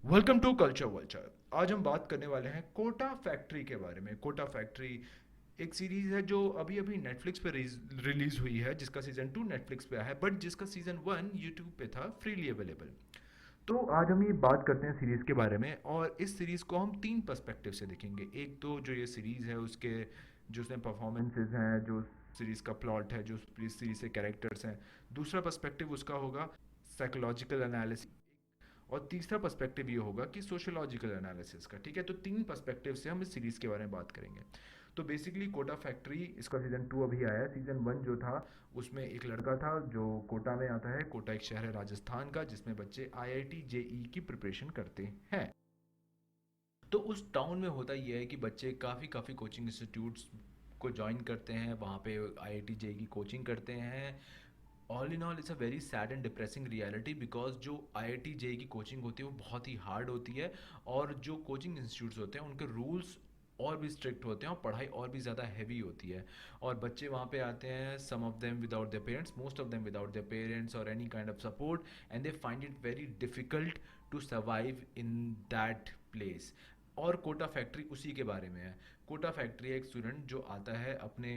Welcome to culture vulture. आज हम बात करने वाले हैं कोटा फैक्ट्री के बारे में। कोटा फैक्ट्री एक सीरीज है जो अभी अभी नेटफ्लिक्स पे रिलीज हुई है, जिसका सीजन 2 नेटफ्लिक्स पे है, बट जिसका सीजन 1 यूट्यूब पे था फ्रीली अवेलेबल। तो आज हम ये बात करते हैं सीरीज के बारे में, और इस सीरीज को हम तीन पर्सपेक्टिव से देखेंगे। एक तो जो ये सीरीज है उसके जो उसमें परफॉर्मेंसेज हैं, जो सीरीज का प्लॉट है, जो सीरीज से कैरेक्टर्स हैं। दूसरा पर्सपेक्टिव उसका होगा साइकोलॉजिकल एनालिसिस, और तीसरा पर्सपेक्टिव ये होगा कि सोशियोलॉजिकल एनालिसिस का। ठीक है, तो तीन पर्सपेक्टिव से हम इस सीरीज के बारे में बात करेंगे। तो बेसिकली कोटा फैक्ट्री, इसका सीजन 2 अभी आया है। सीजन 1 जो था उसमें एक लड़का था जो कोटा में आता है। कोटा एक शहर है राजस्थान का, जिसमें बच्चे आईआईटी जेई की प्रिपरेशन करते हैं। तो उस टाउन में होता यह है कि बच्चे काफ़ी काफ़ी कोचिंग इंस्टीट्यूट्स को ज्वाइन करते हैं, वहाँ पे आईआईटी जेई की कोचिंग करते हैं। All in all it's a very sad and depressing reality, because जो आईआईटी जेई की कोचिंग होती है वो बहुत ही हार्ड होती है, और जो कोचिंग इंस्टीट्यूट्स होते हैं उनके रूल्स और भी स्ट्रिक्ट होते हैं और पढ़ाई और भी ज़्यादा हैवी होती है। और बच्चे वहाँ पे आते हैं, some of them without their parents, most of them without their parents और any kind of support, and they find it very difficult to survive in that place. और कोटा फैक्ट्री उसी के बारे में है। कोटा फैक्ट्री एक स्टूडेंट जो आता है अपने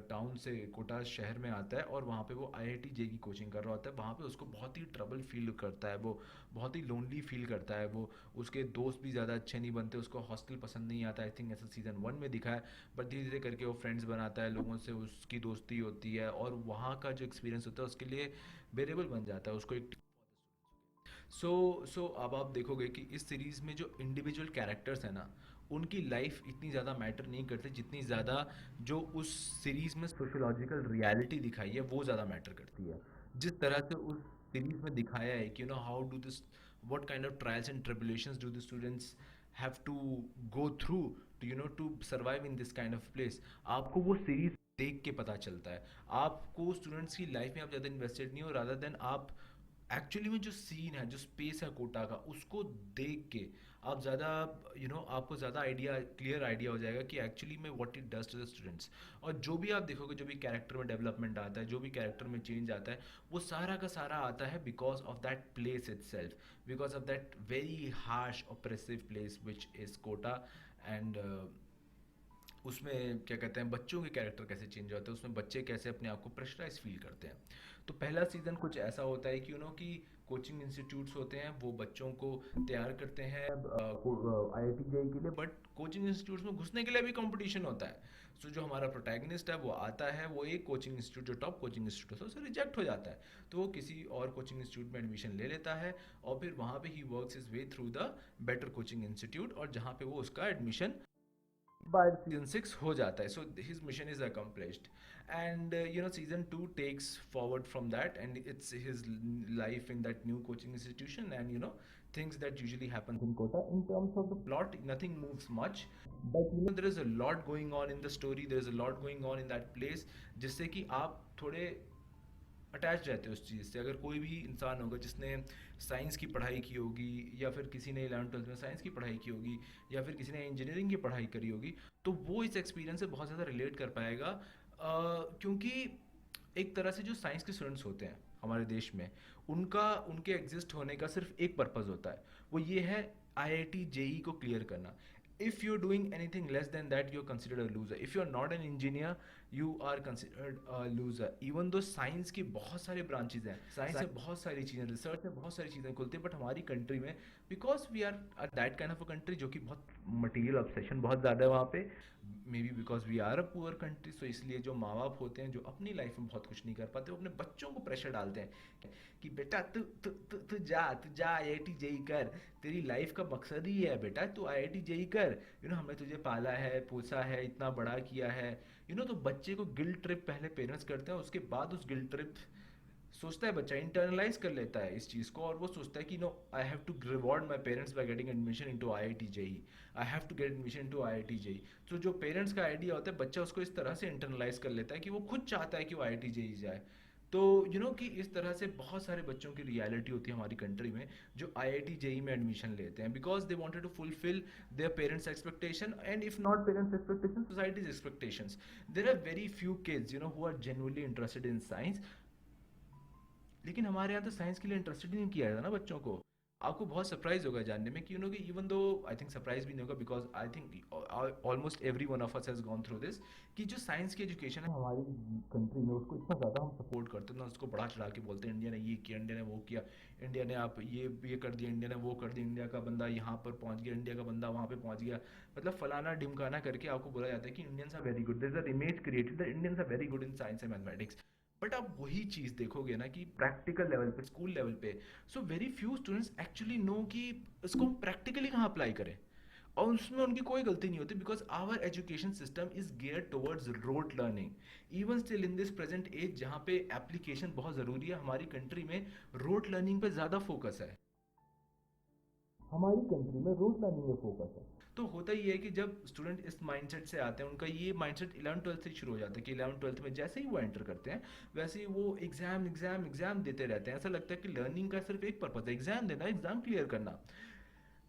टाउन से, कोटा शहर में आता है, और वहाँ पे वो आईआईटी जे की कोचिंग कर रहा होता है। वहाँ पे उसको बहुत ही ट्रबल फील करता है, वो बहुत ही लोनली फील करता है। वो उसके दोस्त भी ज़्यादा अच्छे नहीं बनते, उसको हॉस्टल पसंद नहीं आता। आई थिंक ऐसा सीज़न 1 में दिखा है। बट धीरे धीरे करके वो फ्रेंड्स बनाता है, लोगों से उसकी दोस्ती होती है, और वहाँ का जो एक्सपीरियंस होता है उसके लिए बेरेबल बन जाता है, उसको एक सो अब आप देखोगे कि इस सीरीज़ में जो इंडिविजुअल कैरेक्टर्स हैं ना, उनकी लाइफ इतनी ज़्यादा मैटर नहीं करती जितनी ज़्यादा जो उस सीरीज़ में सोशोलॉजिकल रियलिटी दिखाई है वो ज़्यादा मैटर करती है। जिस तरह से उस सीरीज़ में दिखाया है कि how do this, what kind of trials and tribulations do the students have to go through to to survive in this kind of place. आपको वो सीरीज देख के पता चलता है। आपको स्टूडेंट्स की लाइफ में आप ज़्यादा इन्वेस्टेड नहीं हो, रादर देन आप एक्चुअली में जो सीन है, जो स्पेस है कोटा का, उसको देख के आप ज़्यादा आपको ज़्यादा आइडिया, क्लियर आइडिया हो जाएगा कि एक्चुअली में what it does to the students. और जो भी आप देखोगे, जो भी कैरेक्टर में डेवलपमेंट आता है, जो भी कैरेक्टर में चेंज आता है, वो सारा का सारा आता है because of that place itself, because of that very harsh oppressive place which is Kota. And उसमें क्या कहते हैं, बच्चों के कैरेक्टर कैसे चेंज होते हैं, उसमें बच्चे कैसे अपने आप को प्रेशराइज फील करते हैं। तो पहला सीज़न कुछ ऐसा होता है कि कि कोचिंग इंस्टीट्यूट्स होते हैं, वो बच्चों को तैयार करते हैं आईआईटी जेई के लिए, बट कोचिंग इंस्टीट्यूट्स में घुसने के लिए भी कंपटीशन होता है। सो जो हमारा प्रोटैगनिस्ट है वो आता है, वो एक कोचिंग इंस्टीट्यूट, जो टॉप कोचिंग इंस्टीट्यूट है, उससे रिजेक्ट हो जाता है। तो वो किसी और कोचिंग इंस्टीट्यूट में एडमिशन ले लेता है, और फिर वहाँ पे he works is way through the better coaching institute, और जहाँ पे वो उसका एडमिशन by season 6 हो जाता है. So his mission is accomplished, and season 2 takes forward from that, and it's his life in that new coaching institution, and things that usually happens in Kota. In terms of the plot, nothing moves much, but there is a lot going on in the story, there is a lot going on in that place, जिससे कि आप थोड़े attach रहते हो उस चीज़ से। अगर कोई भी इंसान होगा जिसने साइंस की पढ़ाई की होगी, या फिर किसी ने 11वीं 12वीं में साइंस की पढ़ाई की होगी, या फिर किसी ने इंजीनियरिंग की पढ़ाई करी होगी, तो वो इस एक्सपीरियंस से बहुत ज़्यादा रिलेट कर पाएगा। क्योंकि एक तरह से जो साइंस के स्टूडेंट्स होते हैं हमारे देश में, उनका उनके एग्जिस्ट होने का सिर्फ एक पर्पज़ होता है, वो ये है आईआईटी जेई को क्लियर करना। If you're doing anything less than that, you're considered a loser. If you're not an engineer, you are considered a loser. Even though science की बहुत सारे ब्रांचेज हैं, साइंस से बहुत सारी चीज़ें, रिसर्च में बहुत सारी चीज़ें खुलती हैं, बट हमारी कंट्री में, because we are that kind of a country जो कि बहुत मटीरियल ऑब्सेशन बहुत ज़्यादा है वहाँ पे, maybe because we are a poor country, so इसलिए जो माँ बाप होते हैं, जो अपनी लाइफ में बहुत कुछ नहीं कर पाते, वो अपने बच्चों को प्रेशर डालते हैं कि बेटा तू तू तू तू जा आईआईटी जेई कर, तेरी लाइफ का मकसद ही है बेटा, तू आईआईटी जेई कर, हमने तुझे पाला है, पोसा है, इतना बड़ा किया है। तो बच्चे को गिल्ट ट्रिप पहले पेरेंट्स करते हैं, उसके बाद उस गिल्ट ट्रिप सोचता है, बच्चा इंटरनलाइज कर लेता है इस चीज़ को, और वो सोचता है कि no, I have to reward my parents by getting admission into IIT JEE, I have to get admission into IIT JEE. तो जो पेरेंट्स का आइडिया होता है, बच्चा उसको इस तरह से इंटरनलाइज कर लेता है कि वो खुद चाहता है कि वो आईआईटी जेई जाए। तो कि इस तरह से बहुत सारे बच्चों की रियलिटी होती है हमारी कंट्री में, जो आईआईटी जेई में एडमिशन लेते हैं, because they wanted to fulfil their parents expectation, and if not parents expectation, society's expectations. There are very few kids who are genuinely interested in science, लेकिन हमारे यहाँ तो साइंस के लिए इंटरेस्टेड ही नहीं किया जाता ना बच्चों को। आपको बहुत सरप्राइज होगा जानने में कि कि even though, I think surprise भी नहीं होगा, because I think almost every one of us has gone through this, कि जो साइंस की एजुकेशन है हमारी कंट्री में, उसको इतना ज़्यादा हम सपोर्ट करते हैं ना, उसको बड़ा चढ़ा के बोलते हैं इंडिया ने ये किया, इंडिया ने वो किया, इंडिया ने आप ये कर दिया, इंडिया ने वो कर दिया, इंडिया का बंदा यहाँ पर पहुँच गया, इंडिया का बंदा वहाँ पे पहुँच गया, मतलब फलाना ढिमकाना करके आपको बोला जाता है कि Indians are very good, there is a image created that Indians are very good in science and mathematics. But आप वही चीज़ देखोगे ना कि प्रैक्टिकल लेवल पे, स्कूल लेवल पे, so very few students actually know कि इसको हम प्रैक्टिकली कहाँ अप्लाई करें, और उसमें उनकी कोई गलती नहीं होती, because our education system is gear towards rote learning. Even still in this present age जहाँ पे एप्लीकेशन बहुत ज़रूरी है, हमारी कंट्री में रोट लर्निंग पे ज़्यादा फोकस है, हमारी कंट्री में रोट लर्निंग में फोकस है। तो होता ही है कि जब स्टूडेंट इस माइंडसेट से आते हैं, उनका ये माइंडसेट 11th 12th से शुरू हो जाता है कि 11th 12th में जैसे ही वो एंटर करते हैं, वैसे ही वो एग्जाम एग्जाम एग्जाम देते रहते हैं। ऐसा लगता है कि लर्निंग का सिर्फ एक पर्पज है, एग्जाम देना, एग्जाम क्लियर करना।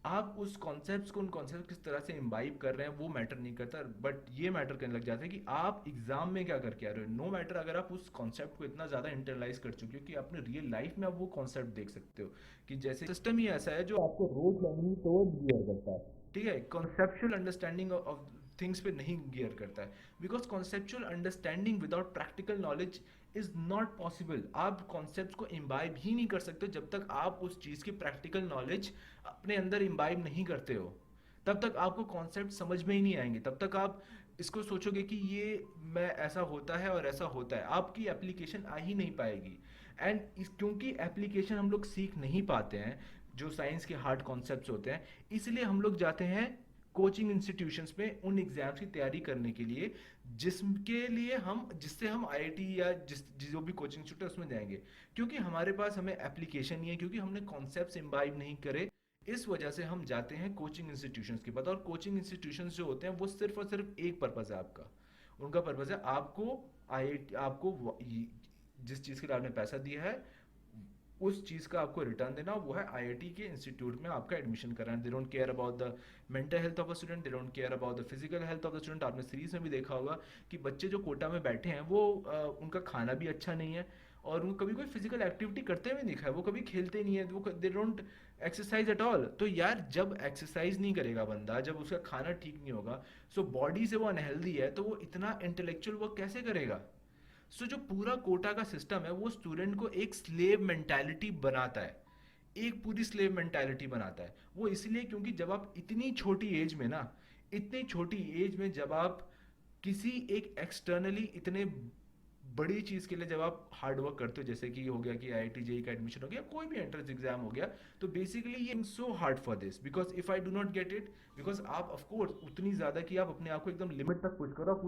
आप उस कॉन्सेप्ट को, उन कॉन्सेप्ट किस तरह से इम्बाइब कर रहे हैं वो मैटर नहीं करता, बट ये मैटर करने लग जाता है कि आप एग्जाम में क्या करके आ रहे हो। नो मैटर अगर आप उस कॉन्सेप्ट को इतना ज़्यादा इंटरलाइज कर चुके हो कि अपने रियल लाइफ में आप वो कॉन्सेप्ट देख सकते हो, कि जैसे सिस्टम ही ऐसा है जो आपको रोड लर्निंग टुवर्ड्स गियर करता है, ठीक है, कॉन्सेप्चुअल अंडरस्टैंडिंग ऑफ थिंग्स पे नहीं गियर करता है, because conceptual understanding without practical knowledge is not possible. आप कॉन्सेप्ट को इम्बाइब ही नहीं कर सकते जब तक आप उस चीज़ की प्रैक्टिकल नॉलेज अपने अंदर इम्बाइब नहीं करते हो। तब तक आपको कॉन्सेप्ट समझ में ही नहीं आएंगे, तब तक आप इसको सोचोगे कि ये मैं ऐसा होता है और ऐसा होता है, आपकी एप्लीकेशन आ ही नहीं पाएगी। एंड क्योंकि एप्लीकेशन हम लोग सीख नहीं पाते हैं, जो साइंस के हार्ड कॉन्सेप्ट्स होते हैं, इसलिए हम लोग जाते हैं कोचिंग इंस्टीट्यूशंस में उन एग्जाम्स की तैयारी करने के लिए, जिससे हम आईआईटी या जो भी कोचिंग इंस्टीट्यूट है उसमें जाएंगे, क्योंकि हमारे पास हमें एप्लीकेशन नहीं है, क्योंकि हमने कॉन्सेप्ट्स इम्बाइब नहीं करे। इस वजह से हम जाते हैं कोचिंग इंस्टीट्यूशंस के पास, और कोचिंग इंस्टीट्यूशंस जो होते हैं वो सिर्फ और सिर्फ एक पर्पज़ है आपका, उनका पर्पज़ है आपको आईआईटी, जिस चीज़ के लिए आपने पैसा दिया है उस चीज़ का आपको रिटर्न देना, वो है आईआईटी के इंस्टीट्यूट में आपका एडमिशन कराना। They don't care about the mental health of a student, they don't care about the physical health of the student. आपने सीरीज में भी देखा होगा कि बच्चे जो कोटा में बैठे हैं वो उनका खाना भी अच्छा नहीं है, और उनको कभी कोई फिजिकल एक्टिविटी करते हुए नहीं दिखा है, वो कभी खेलते नहीं है, वो they don't exercise at all. तो यार जब एक्सरसाइज नहीं करेगा बंदा, जब उसका खाना ठीक नहीं होगा, सो बॉडी से वो अनहेल्दी है, तो वो इतना इंटेलेक्चुअल वर्क कैसे करेगा। जो पूरा कोटा का सिस्टम है वो स्टूडेंट को एक स्लेव मेंटालिटी बनाता है, एक पूरी स्लेव मेंटालिटी बनाता है। वो इसलिए क्योंकि जब आप इतनी छोटी एज में ना, इतनी छोटी एज में जब आप किसी एक एक्सटर्नली इतने बड़ी चीज़ के लिए जब आप हार्ड वर्क करते हो, जैसे कि हो गया कि आईआईटी जेई का एडमिशन हो गया, कोई भी एंट्रेंस एग्जाम हो गया, तो बेसिकली ये so hard for this, because if I do not get it, because आप ऑफ कोर्स उतनी ज़्यादा कि आप अपने आप को एकदम लिमिट तक पुश करो, आप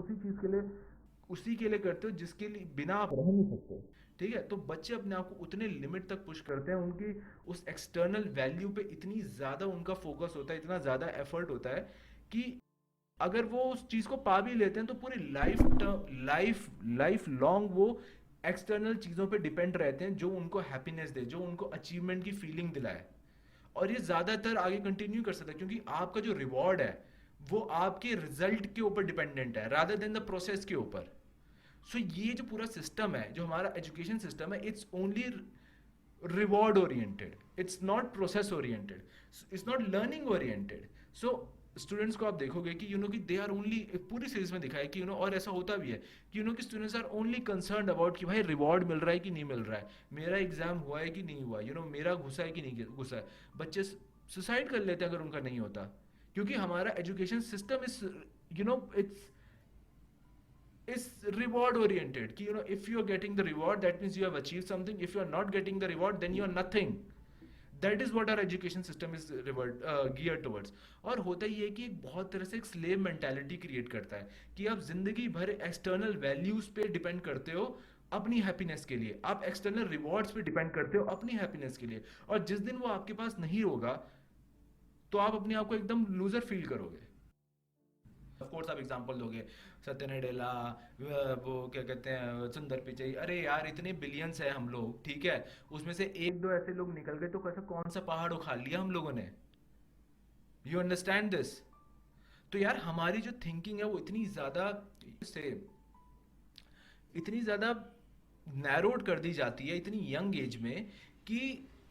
उसी के लिए करते हो जिसके लिए बिना आप रह नहीं सकते। ठीक है, तो बच्चे अपने आप को उतने लिमिट तक पुश करते हैं, उनकी उस एक्सटर्नल वैल्यू पे इतनी ज़्यादा उनका फोकस होता है, इतना ज़्यादा एफर्ट होता है कि अगर वो उस चीज़ को पा भी लेते हैं तो पूरी लाइफ लॉन्ग वो एक्सटर्नल चीज़ों पे डिपेंड रहते हैं जो उनको हैप्पीनेस दे, जो उनको अचीवमेंट की फीलिंग दिलाए। और ये ज़्यादातर आगे कंटिन्यू कर सकता है, क्योंकि आपका जो रिवॉर्ड है वो आपके रिजल्ट के ऊपर डिपेंडेंट है, रादर देन द प्रोसेस के ऊपर। ये जो पूरा सिस्टम है, जो हमारा एजुकेशन सिस्टम है, it's only reward oriented, it's not process oriented, it's not learning oriented. So students को आप देखोगे कि कि दे आर ओनली, पूरी सीरीज में दिखा है कि और ऐसा होता भी है कि कि students are only concern about कि भाई रिवॉर्ड मिल रहा है कि नहीं मिल रहा है, मेरा एग्जाम हुआ है कि नहीं हुआ, मेरा घुसा है कि नहीं घुसा है। बच्चे सुसाइड कर लेते हैं अगर उनका नहीं होता, क्योंकि हमारा education system is it's reward oriented कि if you are getting the reward that means you have achieved something, if you are not getting the reward then you are nothing. That is what our education system is geared towards. और होता ही है कि एक बहुत तरह से एक स्लेव मेंटालिटी क्रिएट करता है कि आप जिंदगी भर एक्सटर्नल वैल्यूज पे डिपेंड करते हो अपनी हैप्पीनेस के लिए, आप एक्सटर्नल रिवॉर्ड्स पे डिपेंड करते हो अपनी हैप्पीनेस के लिए, और जिस दिन वो आपके पास नहीं होगा तो आप अपने आप को एकदम लूजर फील करोगे। ऑफ कोर्स आप एग्जांपल दोगे सत्य नडेला, वो क्या कहते हैं सुंदर पिचई, अरे यार इतने बिलियंस है हम लोग, ठीक है, उसमें से एक दो ऐसे लोग निकल गए तो कैसे कौन सा पहाड़ उखाड़ लिया हम लोगों ने। You understand this. तो यार हमारी जो थिंकिंग है वो से इतनी ज़्यादा नैरोड कर दी जाती है इतनी यंग एज में कि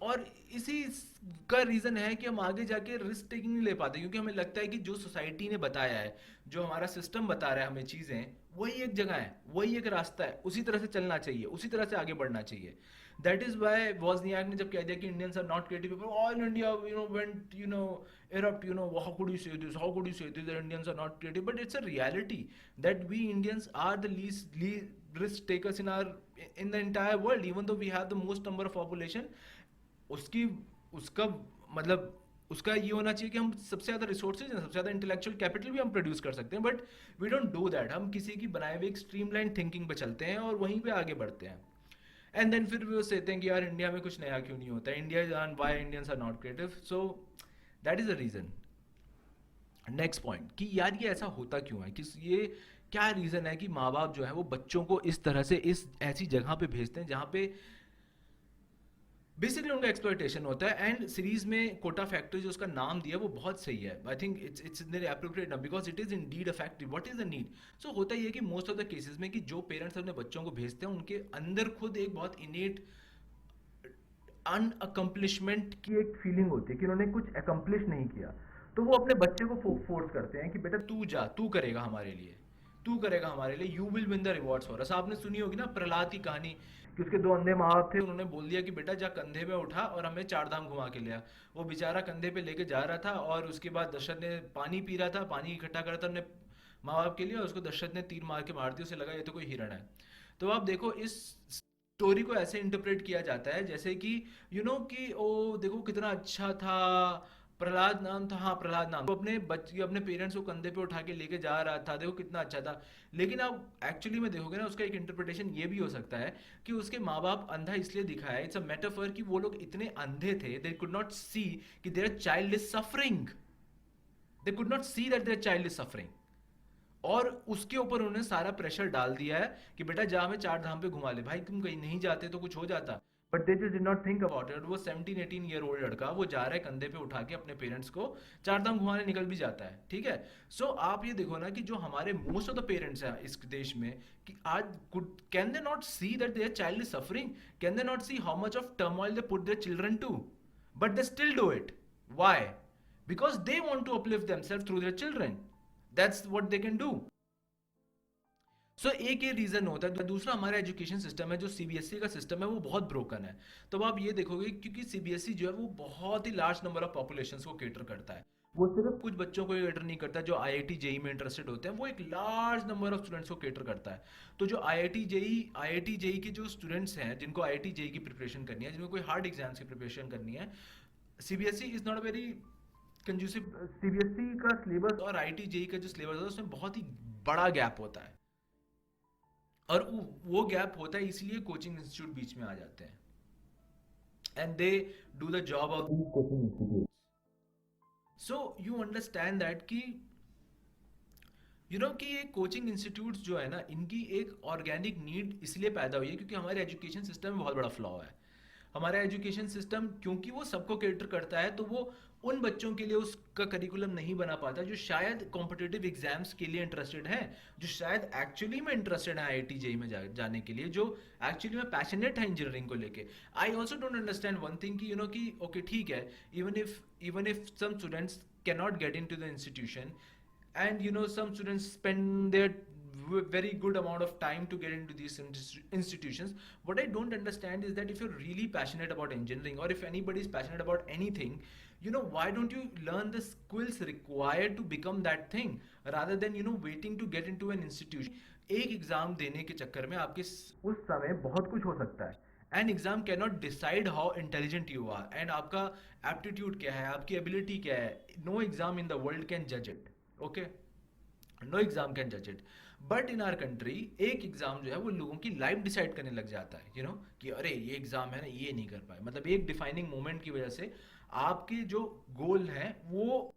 और इसी का रीज़न है कि हम आगे जाके रिस्क टेकिंग नहीं ले पाते, क्योंकि हमें लगता है कि जो सोसाइटी ने बताया है, जो हमारा सिस्टम बता रहा है हमें चीज़ें, वही एक जगह है, वही एक रास्ता है, उसी तरह से चलना चाहिए, उसी तरह से आगे बढ़ना चाहिए. दैट इज वाई वॉजनियाक ने जब कह दिया कि Indians are not creative people, all India went erupt, how could you say this, how could you say this, that Indians are not creative, but it's a reality that we Indians are the least risk takers in the entire world, even though we have the most number of population. उसकी उसका मतलब उसका ये होना चाहिए कि हम सबसे ज़्यादा रिसोर्सेज हैं, सबसे ज़्यादा इंटेलेक्चुअल कैपिटल भी हम प्रोड्यूस कर सकते हैं, but we don't do that. हम किसी की बनाए हुए एक स्ट्रीमलाइन थिंकिंग पे चलते हैं और वहीं पे आगे बढ़ते हैं. एंड देन फिर वो कहते हैं कि यार इंडिया में कुछ नया क्यों नहीं होता, India is on why Indians are not creative. So that is a reason. Next point कि यार ये ऐसा होता क्यों है, कि ये क्या रीज़न है कि माँ बाप जो है वो बच्चों को इस तरह से इस ऐसी जगह पे भेजते हैं जहाँ पे बेसिकली उनका एक्सप्लॉयटेशन होता है. एंड सीरीज में कोटा फैक्ट्री जो उसका नाम दिया वो बहुत सही है. I think it's inappropriate नाम, because it is indeed a factory. What is the need? So होता ही है कि मोस्ट ऑफ द केसेस में कि जो पेरेंट्स अपने बच्चों को भेजते हैं उनके अंदर खुद एक बहुत इनेट अनअकम्पलिशमेंट की एक फीलिंग होती है कि उन्होंने कुछ अकम्पलिश नहीं किया. तो वो अपने बच्चे को फोर्स करते हैं कि बेटा तू जा, तू करेगा हमारे लिए, तू करेगा हमारे लिए, you will win the rewards for us. आपने सुनी होगी ना प्रहलाद की कहानी, कि उसके दो अंधे माँ बाप थे, उन्होंने बोल दिया कि बेटा जा कंधे पे उठा और हमें चार धाम घुमा के लिया. वो बेचारा कंधे पे लेके जा रहा था और उसके बाद दशरथ ने पानी पी रहा था, पानी इकट्ठा करा था अपने माँ बाप के लिए, और उसको दशरथ ने तीर मार के मार दिया. उसे लगा ये तो कोई हिरण है. तो आप देखो इस स्टोरी को ऐसे इंटरप्रेट किया जाता है जैसे कि कि ओ देखो कितना अच्छा था, प्रहलाद नाम था, हाँ प्रहलाद नाम, वो अपने बच्चे अपने पेरेंट्स को कंधे पे उठा के लेके जा रहा था, देखो कितना अच्छा था. लेकिन आप एक्चुअली में देखोगे ना, उसका एक इंटरप्रिटेशन ये भी हो सकता है कि उसके माँ बाप अंधा इसलिए दिखाया है, इट्स अ मेटाफर, कि वो लोग इतने अंधे थे, दे कुड नॉट सी कि there child is suffering, they could not see that their child is suffering. और उसके ऊपर उन्होंने सारा प्रेशर डाल दिया है कि बेटा जा हमें चार धाम पे घुमा ले. भाई तुम कहीं नहीं जाते तो कुछ हो जाता, but they just did not think about it. वो 17-18 ईयर ओल्ड लड़का वो जा रहा है कंधे पे उठा के अपने पेरेंट्स को चार धाम घुमाने, निकल भी जाता है. ठीक है. सो आप ये देखो ना कि जो हमारे मोस्ट ऑफ द पेरेंट्स हैं इस देश में, कि आज can they not see that their child is suffering, can they not see how much of turmoil they put their children to, but they still do it. Why? Because they want to uplift themself through their children. That's what they can do. एक ये reason होता है. दूसरा हमारा education system है, जो CBSE का system है वो बहुत ब्रोकन है. तो आप ये देखोगे क्योंकि सीबीएसई जो है वो बहुत ही लार्ज नंबर ऑफ पॉपुलेशन को केटर करता है. वो सिर्फ कुछ बच्चों को केटर नहीं करता जो आईआईटी जेई में इंटरेस्टेड होते हैं, वो एक लार्ज नंबर ऑफ स्टूडेंट्स को केटर करता है. तो जो आईआईटी जेई के जो स्टूडेंट्स हैं, जिनको आईआईटी जेई की प्रिपरेशन करनी है, जिनको कोई हार्ड एग्जाम्स की प्रिपरेशन करनी है, CBSE is not a very conducive. CBSE का सिलेबस और आईआईटी जेई का जो सिलेबस है उसमें बहुत ही बड़ा गैप होता है. और वो गैप होता है इसलिए कोचिंग इंस्टीट्यूट बीच में आ जाते हैं, and they do the job of coaching institute. So you understand that कि कि ये कोचिंग इंस्टीट्यूट्स जो है ना, इनकी एक ऑर्गेनिक नीड इसलिए पैदा हुई है क्योंकि हमारे एजुकेशन सिस्टम में बहुत बड़ा फ्लॉ है. हमारा एजुकेशन सिस्टम क्योंकि वो सबको केटर करता है, तो वो उन बच्चों के लिए उसका करिकुलम नहीं बना पाता जो शायद कॉम्पिटिटिव एग्जाम्स के लिए इंटरेस्टेड हैं, जो शायद एक्चुअली में इंटरेस्टेड है आईआईटी जेई में जाने के लिए, जो एक्चुअली में पैशनेट है इंजीनियरिंग को लेके. I also don't understand one thing कि कि ओके ठीक है, even if some students can not get in to the institution, and some students spend their very good amount of time to get into these institutions. What I don't understand is that if you're really passionate about engineering, or if anybody is passionate about anything, why don't you learn the skills required to become that thing, rather than waiting to get into an institution. एक exam देने के चक्कर में आपके उस समय बहुत कुछ हो सकता है. An exam can not decide how intelligent you are, and आपका एप्टीट्यूड क्या है, आपकी एबिलिटी क्या है. No exam in the world can जज it. Okay, no exam can जज it. But in our country एक एग्जाम जो है वो लोगों की लाइफ डिसाइड करने लग जाता है. कि अरे ये एग्जाम है ना, ये नहीं कर पाए, मतलब एक डिफाइनिंग मोमेंट की वजह से आपके जो गोल है वो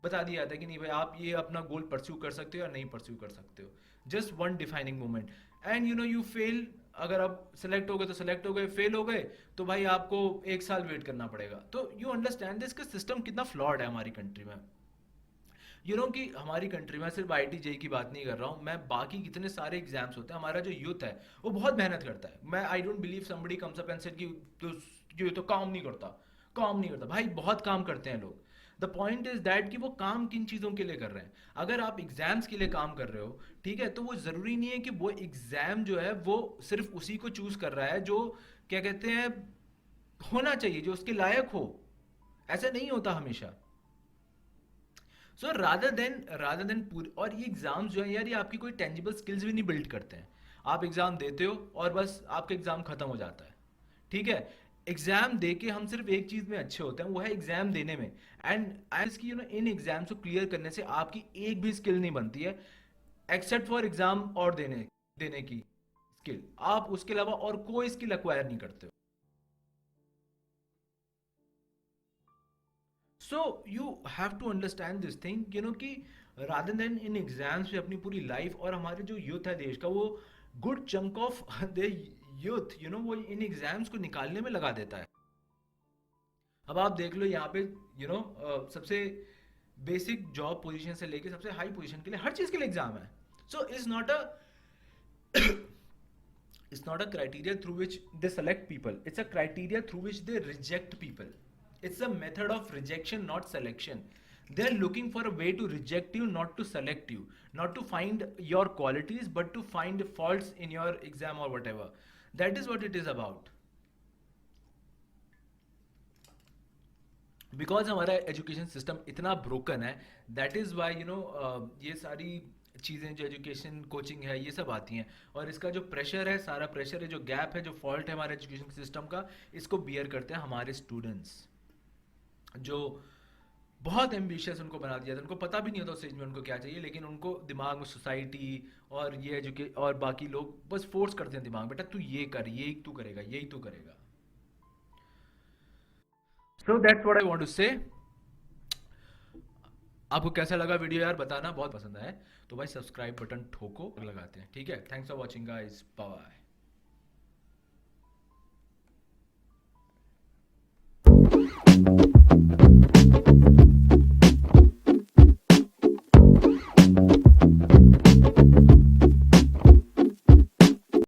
बता दिया जाता है कि नहीं भाई आप ये अपना गोल परस्यू कर सकते हो या नहीं परस्यू कर सकते हो. Just one defining moment. And you fail. अगर आप सेलेक्ट हो गए तो सेलेक्ट हो गए, फेल हो गए तो भाई आपको 1 साल वेट करना पड़ेगा. तो यू अंडरस्टैंड दिस का सिस्टम कितना फ्लॉड है हमारी कंट्री में. कि हमारी कंट्री में सिर्फ आईआईटी जेई की बात नहीं कर रहा हूँ मैं, बाकी कितने सारे एग्जाम्स होते हैं. हमारा जो यूथ है वो बहुत मेहनत करता है. मैं I don't believe somebody comes up and said कि ये तो काम नहीं करता, काम नहीं करता। भाई बहुत काम करते हैं लोग। द पॉइंट इज दैट कि वो काम किन चीज़ों के लिए कर रहे हैं। अगर आप एग्जाम्स के लिए काम कर रहे हो, ठीक है, तो वो ज़रूरी नहीं है कि वो एग्ज़ाम जो है वो सिर्फ उसी को चूज़ कर रहा है जो क्या कहते हैं होना चाहिए, जो उसके लायक हो। ऐसा नहीं होता हमेशा। सो रादर देन पूरी, और ये एग्जाम्स जो है यार, ये आपकी कोई टेंजिबल स्किल्स भी नहीं बिल्ड करते हैं। आप एग्जाम देते हो और बस आपका एग्जाम खत्म हो जाता है, ठीक है। एग्जाम दे के हम सिर्फ एक चीज में अच्छे होते हैं, वो है एग्जाम देने में। एंड इसकी इन एग्जाम्स को क्लियर करने से आपकी एक भी स्किल नहीं बनती है, एक्सेप्ट फॉर एग्जाम और देने देने की स्किल। आप उसके अलावा और कोई स्किल अक्वायर नहीं करते हो। So you have to understand this thing, कि रादर देन इन एग्जाम्स पे अपनी पूरी लाइफ, और हमारे जो यूथ है देश का, वो good chunk of the youth वो इन एग्जाम्स को निकालने में लगा देता है। अब आप देख लो यहाँ पे सबसे बेसिक जॉब पोजीशन से लेके सबसे हाई पोजीशन के लिए हर चीज़ के लिए एग्जाम है। सो it's not a criteria through which they select people, it's a criteria through which they reject people. It's a method of rejection, not selection. They're looking for a way to reject you, not to select you, not to find your qualities, but to find faults in your exam or whatever. That is what it is about. Because हमारा education system इतना broken है, that is why ये सारी चीज़ें जो education coaching है ये सब आती हैं। और इसका जो प्रेशर है, सारा प्रेशर है, जो गैप है, जो फॉल्ट है हमारे एजुकेशन सिस्टम का, इसको बियर करते हैं हमारे स्टूडेंट्स, जो बहुत एम्बिशियस उनको बना दिया था। उनको पता भी नहीं होता उस एज में उनको क्या चाहिए, लेकिन उनको दिमाग में सोसाइटी और ये और बाकी लोग बस फोर्स करते हैं दिमाग, बेटा तू ये कर, यही तू करेगा, यही तू करेगा। So that's what I want to say. आपको कैसा लगा वीडियो यार बताना, बहुत पसंद आया तो भाई सब्सक्राइब बटन ठोको, लगाते हैं, ठीक है। Thanks for watching guys, bye.